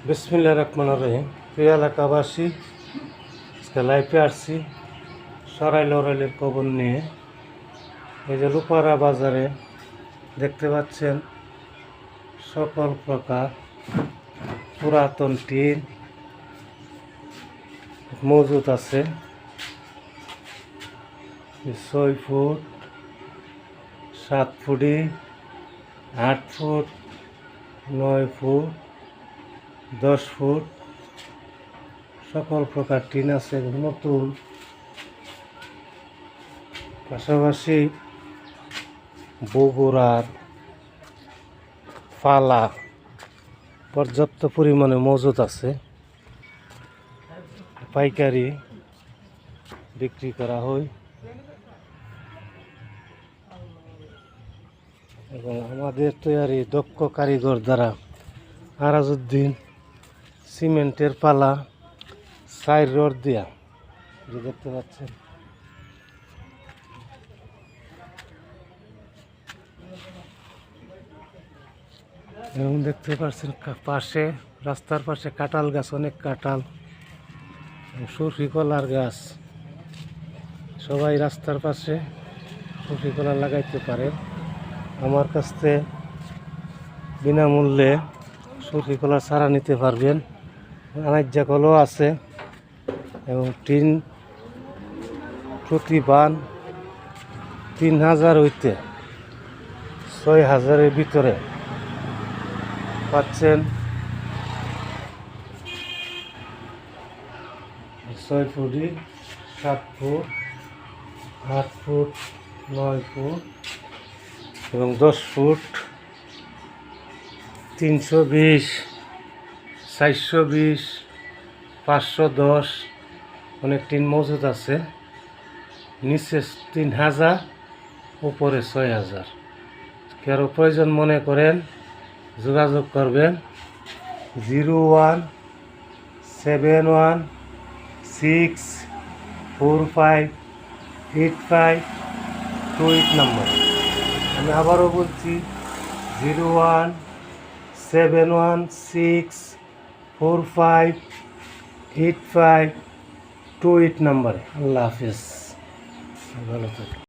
বিসমিল্লাহির রহমানির রহিম। প্রিয় এলাকাবাসী, আজকে লাইফে আসছি সরাইল ওরাইলের খবর নিয়ে। এই যে রূপারা বাজারে দেখতে পাচ্ছেন সকল প্রকার পুরাতন টিন মজুদ আছে। 6 ফুট, 7 ফুটি, 8 ফুট, 9 ফুট, 10 ফুট সকল প্রকার টিন আছে নতুন। পাশাপাশি বগুড়ার ফালা পর্যাপ্ত পরিমাণে মজুদ আছে, পাইকারি বিক্রি করা হয় এবং আমাদের তৈরি দক্ষ কারিগর দ্বারা আরাজউদ্দিন সিমেন্টের পালা সাইড রড দিয়া যে দেখতে পাচ্ছেন। এবং দেখতে পাচ্ছেন পাশে রাস্তার পাশে কাঁঠাল গাছ, অনেক কাঁঠাল, সরষে কলার গাছ। সবাই রাস্তার পাশে সরষে কলা লাগাইতে পারে। আমার কাছ থেকে বিনামূল্যে সরষে কলার চারা নিতে পারবেন। আনাজ্জা কলও আছে এবং টিন প্রতি বান 3000 হইতে 6000-এর ভিতরে পাচ্ছেন। 6 ফুটি, 7 ফুট, 8 ফুট, 9 ফুট এবং 10 ফুট, 320, 420, 510 অনেক টিন মজুদ আছে। নিচে 3000, উপরে 6000। কারো প্রয়োজন মনে করেন যোগাযোগ করবেন 0171645852 নম্বর। আমি আবারও বলছি 0171645852 নম্বরে। আল্লাহ হাফিজ, ভালো থাকুন।